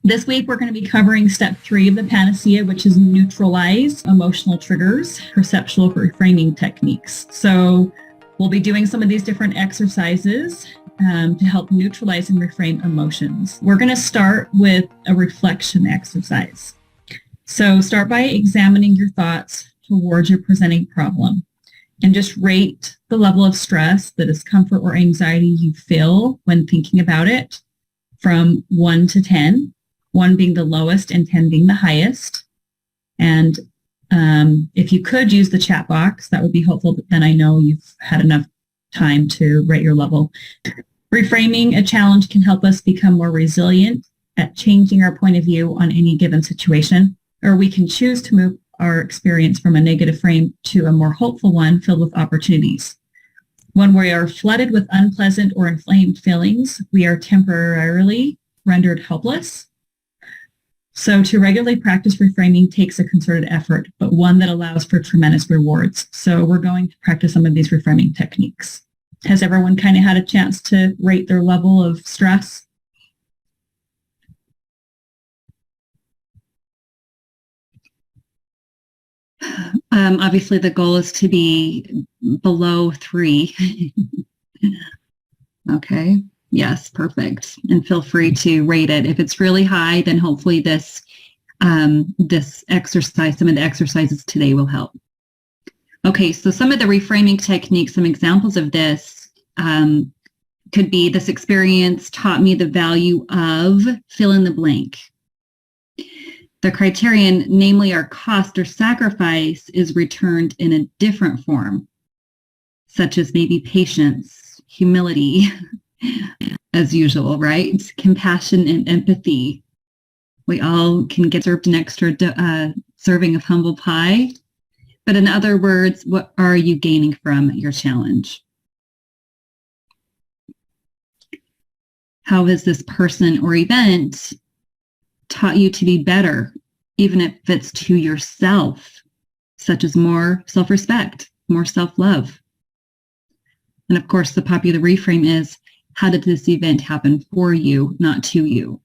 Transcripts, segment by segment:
This week, we're going to be covering step 3 of the panacea, which is neutralize emotional triggers, perceptual reframing techniques. So we'll be doing some of these different exercises to help neutralize and reframe emotions. We're going to start with a reflection exercise. So start by examining your thoughts towards your presenting problem and just rate the level of stress, the discomfort or anxiety you feel when thinking about it from 1 to 10. 1 being the lowest and 10 being the highest. And if you could use the chat box, that would be helpful, but then I know you've had enough time to rate your level. Reframing a challenge can help us become more resilient at changing our point of view on any given situation, or we can choose to move our experience from a negative frame to a more hopeful one filled with opportunities. When we are flooded with unpleasant or inflamed feelings, we are temporarily rendered helpless. So to regularly practice reframing takes a concerted effort, but one that allows for tremendous rewards. So we're going to practice some of these reframing techniques. Has everyone kind of had a chance to rate their level of stress? Obviously, the goal is to be below 3. Okay. Yes, perfect. And feel free to rate it. If it's really high, then hopefully this exercise, some of the exercises today will help. Okay, so some of the reframing techniques, some examples of this could be: this experience taught me the value of fill in the blank. The criterion, namely our cost or sacrifice, is returned in a different form, such as maybe patience, humility, as usual, right? Compassion and empathy. We all can get served an extra serving of humble pie. But in other words, what are you gaining from your challenge? How has this person or event taught you to be better, even if it's to yourself, such as more self-respect, more self-love? And of course, the popular reframe is, how did this event happen for you, not to you?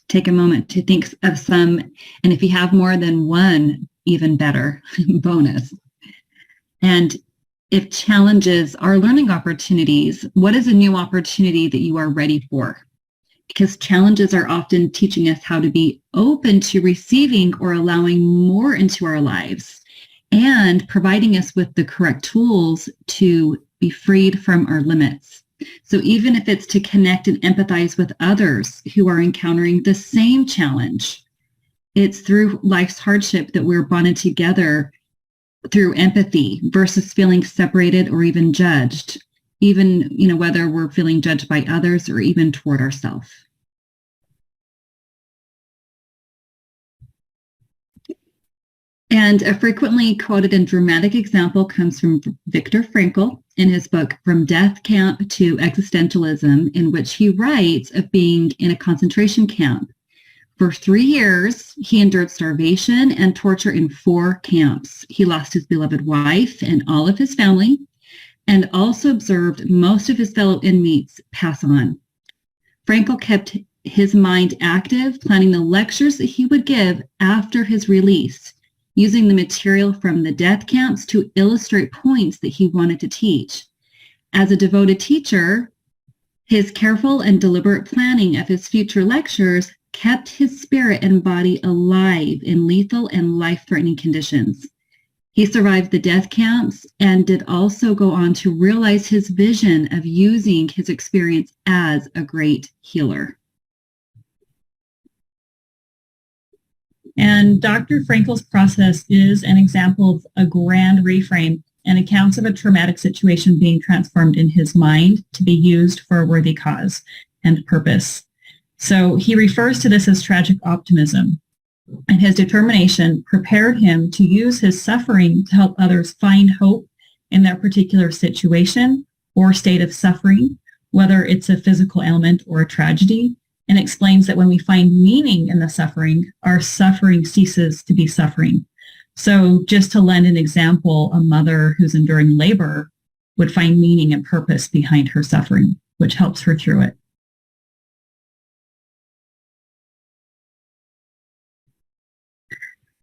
Take a moment to think of some, and if you have more than one, even better, bonus. And if challenges are learning opportunities, what is a new opportunity that you are ready for? Because challenges are often teaching us how to be open to receiving or allowing more into our lives, and providing us with the correct tools to be freed from our limits. So even if it's to connect and empathize with others who are encountering the same challenge, it's through life's hardship that we're bonded together through empathy versus feeling separated or even judged, even, whether we're feeling judged by others or even toward ourselves. And a frequently quoted and dramatic example comes from Viktor Frankl in his book, From Death Camp to Existentialism, in which he writes of being in a concentration camp. For 3 years, he endured starvation and torture in 4 camps. He lost his beloved wife and all of his family, and also observed most of his fellow inmates pass on. Frankl kept his mind active, planning the lectures that he would give after his release, using the material from the death camps to illustrate points that he wanted to teach. As a devoted teacher, his careful and deliberate planning of his future lectures kept his spirit and body alive in lethal and life-threatening conditions. He survived the death camps and did also go on to realize his vision of using his experience as a great healer. And Dr. Frankl's process is an example of a grand reframe and accounts of a traumatic situation being transformed in his mind to be used for a worthy cause and purpose. So he refers to this as tragic optimism, and his determination prepared him to use his suffering to help others find hope in their particular situation or state of suffering, whether it's a physical ailment or a tragedy, and explains that when we find meaning in the suffering, our suffering ceases to be suffering. So just to lend an example, a mother who's enduring labor would find meaning and purpose behind her suffering, which helps her through it.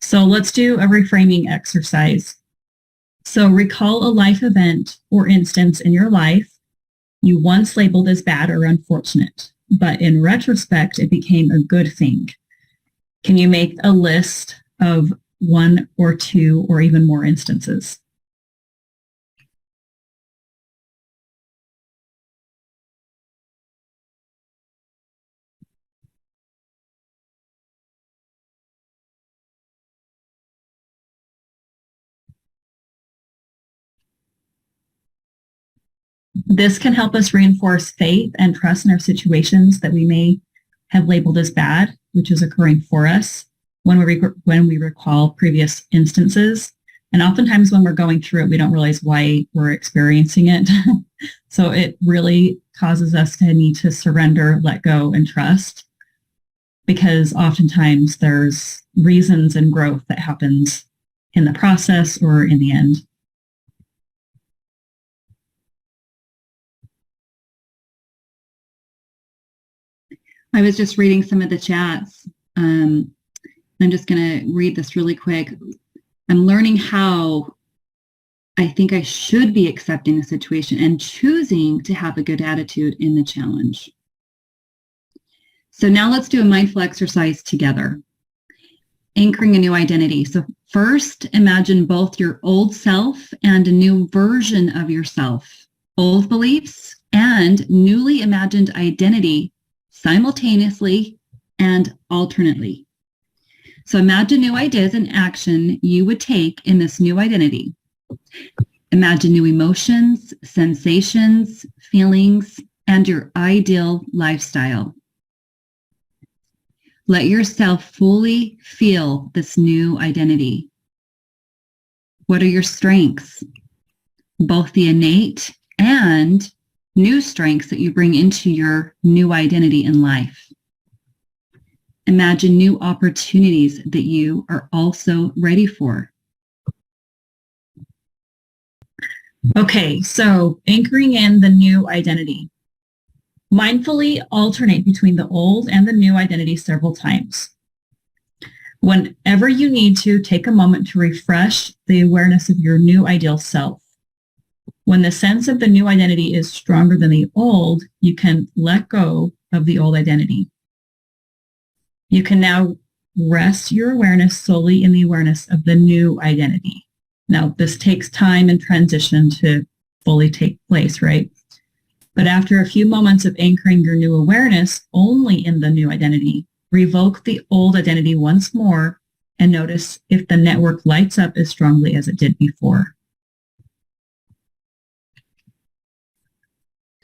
So let's do a reframing exercise. So recall a life event or instance in your life you once labeled as bad or unfortunate, but in retrospect, it became a good thing. Can you make a list of one or two or even more instances? This can help us reinforce faith and trust in our situations that we may have labeled as bad, which is occurring for us when we recall previous instances. And oftentimes when we're going through it, we don't realize why we're experiencing it. So it really causes us to need to surrender, let go, and trust, because oftentimes there's reasons and growth that happens in the process or in the end. I was just reading some of the chats. I'm just going to read this really quick. I'm learning how I think I should be accepting the situation and choosing to have a good attitude in the challenge. So now let's do a mindful exercise together. Anchoring a new identity. So first, imagine both your old self and a new version of yourself, old beliefs and newly imagined identity simultaneously and alternately. So imagine new ideas and action you would take in this new identity. Imagine new emotions, sensations, feelings, and your ideal lifestyle. Let yourself fully feel this new identity. What are your strengths? Both the innate and new strengths that you bring into your new identity in life. Imagine new opportunities that you are also ready for. Okay, so anchoring in the new identity. Mindfully alternate between the old and the new identity several times. Whenever you need to, take a moment to refresh the awareness of your new ideal self. When the sense of the new identity is stronger than the old, you can let go of the old identity. You can now rest your awareness solely in the awareness of the new identity. Now, this takes time and transition to fully take place, right? But after a few moments of anchoring your new awareness only in the new identity, revoke the old identity once more and notice if the network lights up as strongly as it did before.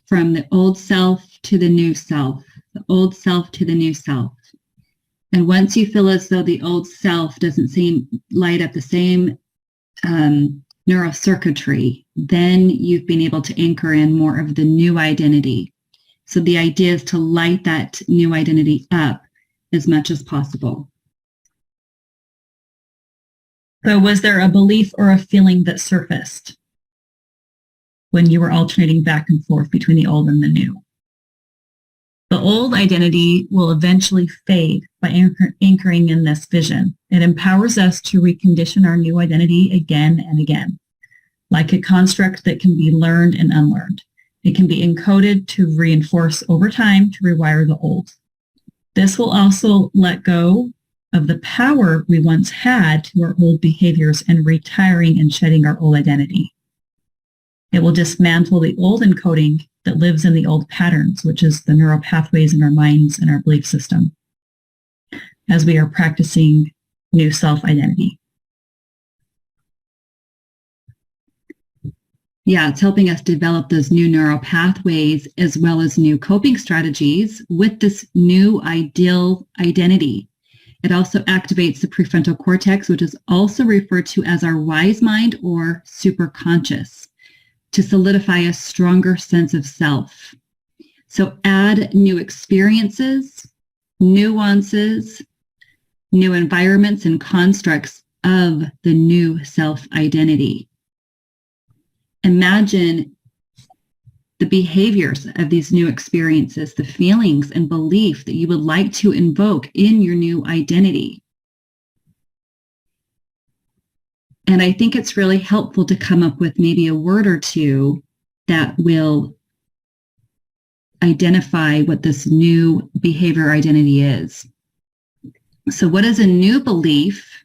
From the old self to the new self, the old self to the new self. And once you feel as though the old self doesn't light up the same neurocircuitry, then you've been able to anchor in more of the new identity. So the idea is to light that new identity up as much as possible. So was there a belief or a feeling that surfaced when you were alternating back and forth between the old and the new? The old identity will eventually fade by anchoring in this vision. It empowers us to recondition our new identity again and again, like a construct that can be learned and unlearned. It can be encoded to reinforce over time to rewire the old. This will also let go of the power we once had to our old behaviors and retiring and shedding our old identity. It will dismantle the old encoding that lives in the old patterns, which is the neural pathways in our minds and our belief system, as we are practicing new self-identity. Yeah, it's helping us develop those new neural pathways as well as new coping strategies with this new ideal identity. It also activates the prefrontal cortex, which is also referred to as our wise mind or superconscious, to solidify a stronger sense of self. So add new experiences, nuances, new environments and constructs of the new self-identity. Imagine the behaviors of these new experiences, the feelings and belief that you would like to invoke in your new identity. And I think it's really helpful to come up with maybe a word or two that will identify what this new behavior identity is. So what is a new belief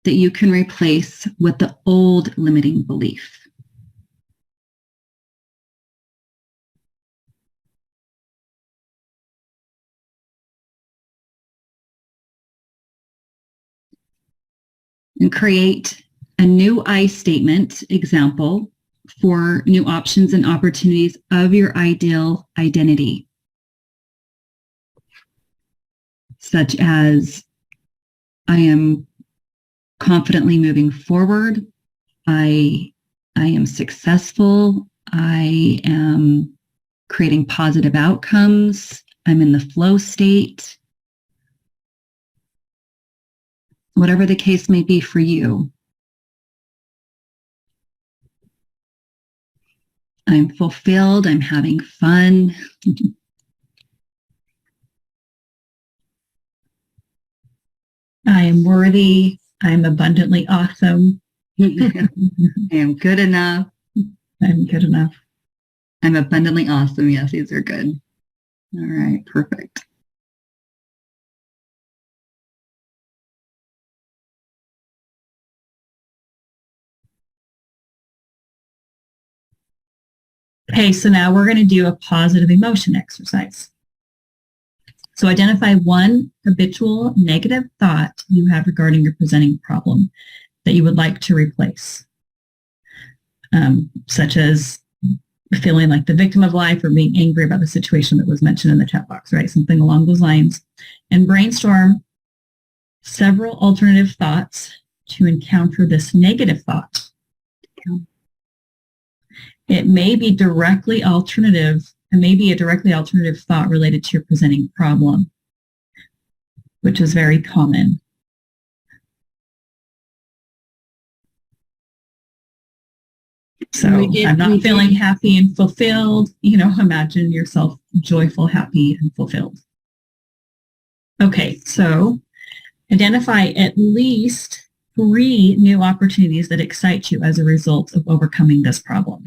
that you can replace with the old limiting belief? And create a new I statement example for new options and opportunities of your ideal identity, such as, I am confidently moving forward, I am successful, I am creating positive outcomes, I'm in the flow state. Whatever the case may be for you. I'm fulfilled, I'm having fun. I am worthy. I'm abundantly awesome. I am good enough. I'm good enough. I'm abundantly awesome. Yes, these are good. All right, perfect. Okay, so now we're going to do a positive emotion exercise. So identify one habitual negative thought you have regarding your presenting problem that you would like to replace, such as feeling like the victim of life or being angry about the situation that was mentioned in the chat box, right? Something along those lines. And brainstorm several alternative thoughts to encounter this negative thought. It may be directly alternative. It may be a directly alternative thought related to your presenting problem, which is very common. So I'm not feeling happy and fulfilled. You know, imagine yourself joyful, happy, and fulfilled. Okay, so identify at least 3 new opportunities that excite you as a result of overcoming this problem.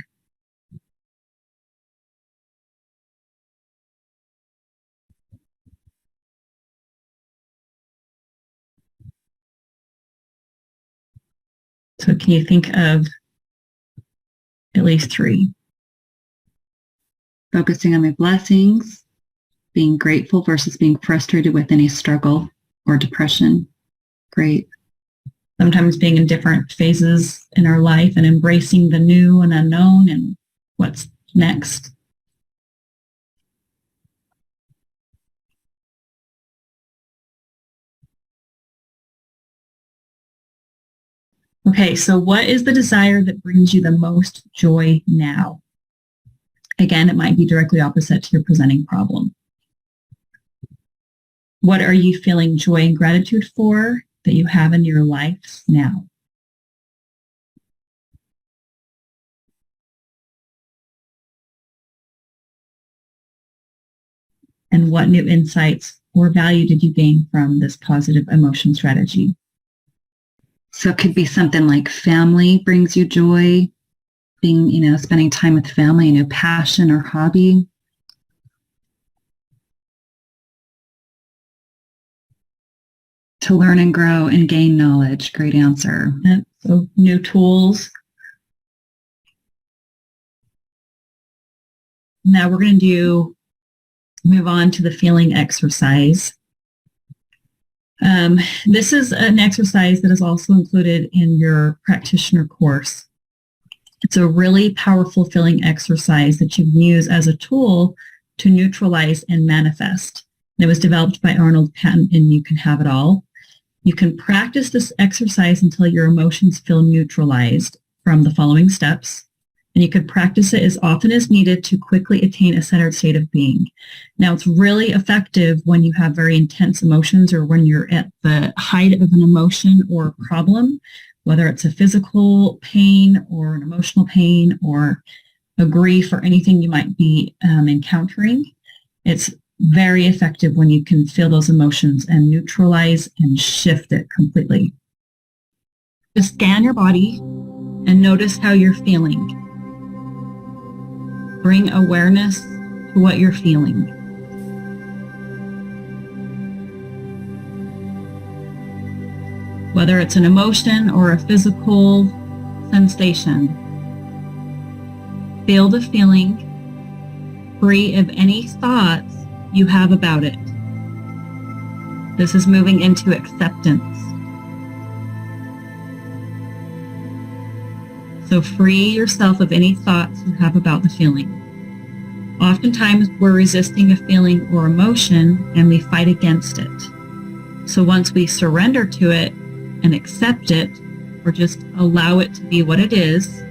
So can you think of at least 3? Focusing on my blessings, being grateful versus being frustrated with any struggle or depression. Great. Sometimes being in different phases in our life and embracing the new and unknown and what's next. Okay, so what is the desire that brings you the most joy now? Again, it might be directly opposite to your presenting problem. What are you feeling joy and gratitude for that you have in your life now? And what new insights or value did you gain from this positive emotion strategy? So it could be something like family brings you joy, being, spending time with family, passion or hobby. To learn and grow and gain knowledge. Great answer. So new tools. Now we're going to move on to the feeling exercise. This is an exercise that is also included in your practitioner course. It's a really powerful feeling exercise that you can use as a tool to neutralize and manifest. And it was developed by Arnold Patton, and you can have it all. You can practice this exercise until your emotions feel neutralized from the following steps. And you could practice it as often as needed to quickly attain a centered state of being. Now, it's really effective when you have very intense emotions or when you're at the height of an emotion or problem, whether it's a physical pain or an emotional pain or a grief or anything you might be encountering. It's very effective when you can feel those emotions and neutralize and shift it completely. Just scan your body and notice how you're feeling. Bring awareness to what you're feeling. Whether it's an emotion or a physical sensation, feel the feeling, free of any thoughts you have about it. This is moving into acceptance. So free yourself of any thoughts you have about the feeling. Oftentimes we're resisting a feeling or emotion and we fight against it. So once we surrender to it and accept it, or just allow it to be what it is,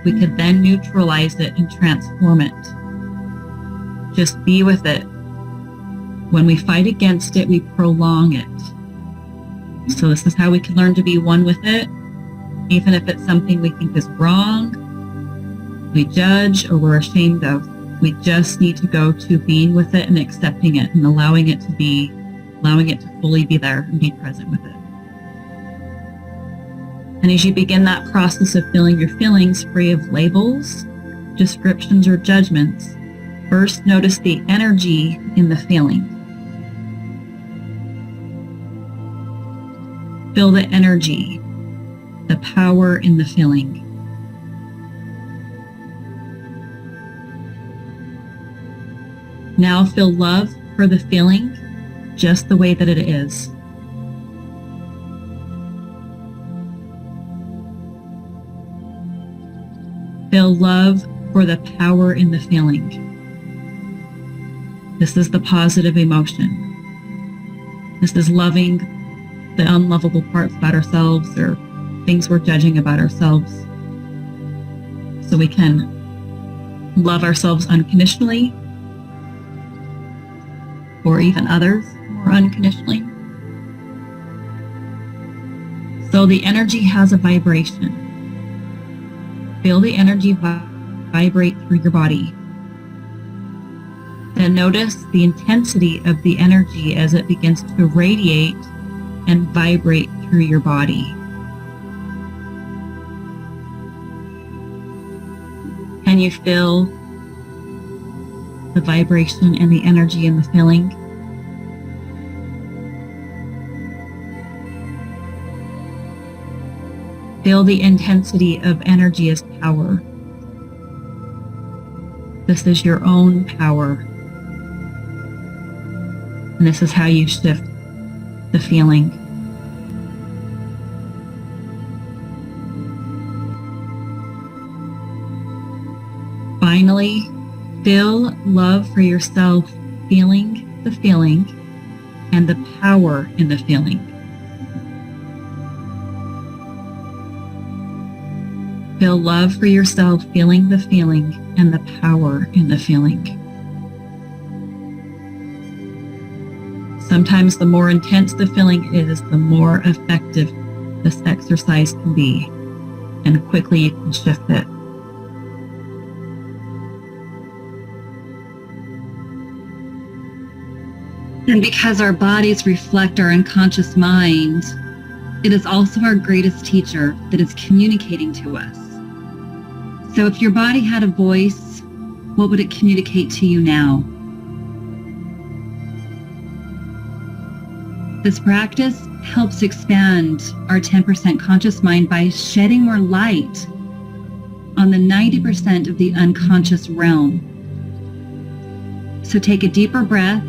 we could then neutralize it and transform it. Just be with it. When we fight against it, we prolong it. So this is how we can learn to be one with it, even if it's something we think is wrong, we judge, or we're ashamed of. We just need to go to being with it and accepting it and allowing it to fully be there and be present with it. And as you begin that process of feeling your feelings free of labels, descriptions, or judgments, first notice the energy in the feeling. Feel the energy, the power in the feeling. Now feel love for the feeling just the way that it is. Feel love for the power in the feeling. This is the positive emotion. This is loving the unlovable parts about ourselves or things we're judging about ourselves. So we can love ourselves unconditionally, or even others more unconditionally. So the energy has a vibration. Feel the energy vibrate through your body. Then notice the intensity of the energy as it begins to radiate and vibrate through your body. Can you feel the vibration and the energy in the feeling? Feel the intensity of energy as power. This is your own power. And this is how you shift the feeling. Finally, feel love for yourself, feeling the feeling and the power in the feeling. Feel love for yourself, feeling the feeling and the power in the feeling. Sometimes the more intense the feeling is, the more effective this exercise can be, and quickly you can shift it. And because our bodies reflect our unconscious mind, it is also our greatest teacher that is communicating to us. So if your body had a voice, what would it communicate to you now? This practice helps expand our 10% conscious mind by shedding more light on the 90% of the unconscious realm. So take a deeper breath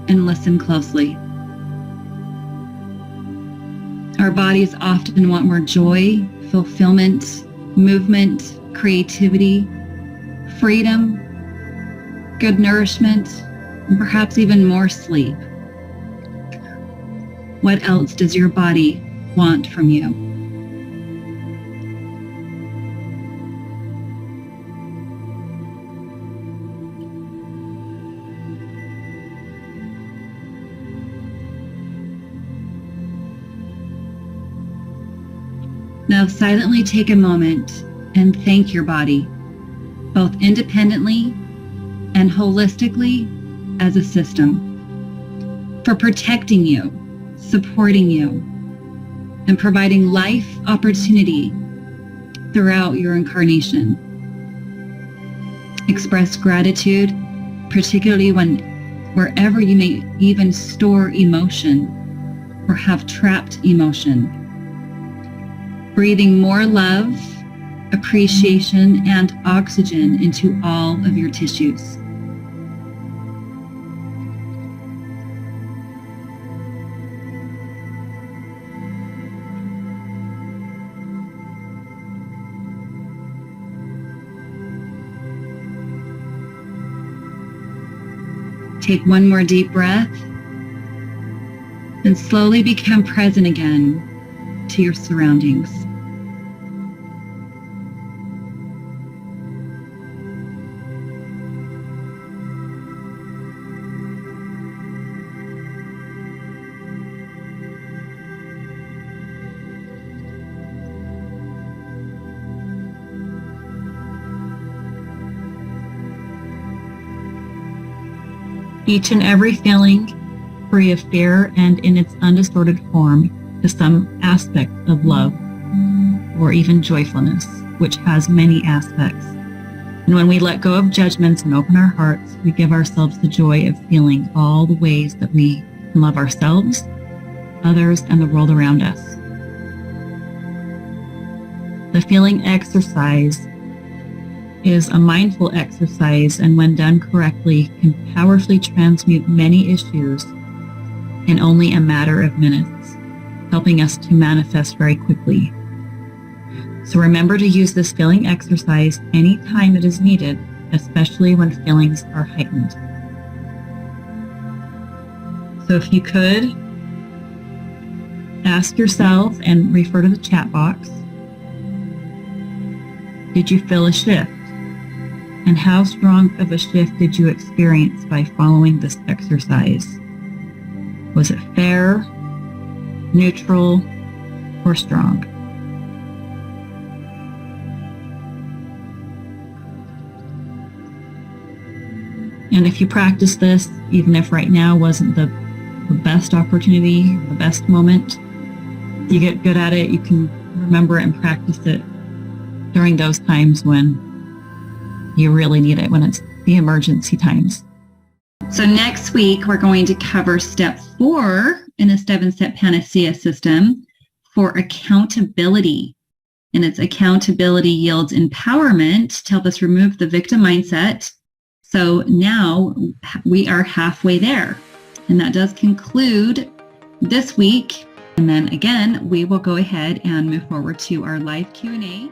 and listen closely. Our bodies often want more joy, fulfillment, movement, creativity, freedom, good nourishment, and perhaps even more sleep. What else does your body want from you? Now silently take a moment and thank your body both independently and holistically as a system, for protecting you, supporting you, and providing life opportunity throughout your incarnation. Express gratitude, particularly wherever you may even store emotion or have trapped emotion. Breathing more love, appreciation, and oxygen into all of your tissues. Take one more deep breath and slowly become present again to your surroundings. Each and every feeling, free of fear and in its undistorted form, is some aspect of love or even joyfulness, which has many aspects. And when we let go of judgments and open our hearts, we give ourselves the joy of feeling all the ways that we can love ourselves, others, and the world around us. The feeling exercise is a mindful exercise, and when done correctly, can powerfully transmute many issues in only a matter of minutes, helping us to manifest very quickly. So remember to use this feeling exercise anytime it is needed, especially when feelings are heightened. So if you could, ask yourself and refer to the chat box, did you feel a shift? And how strong of a shift did you experience by following this exercise? Was it fair, neutral, or strong? And if you practice this, even if right now wasn't the best opportunity, the best moment, you get good at it, you can remember it and practice it during those times when you really need it, when it's the emergency times. So next week, we're going to cover step 4 in a 7-step panacea system for accountability. And it's accountability yields empowerment to help us remove the victim mindset. So now we are halfway there. And that does conclude this week. And then again, we will go ahead and move forward to our live Q&A.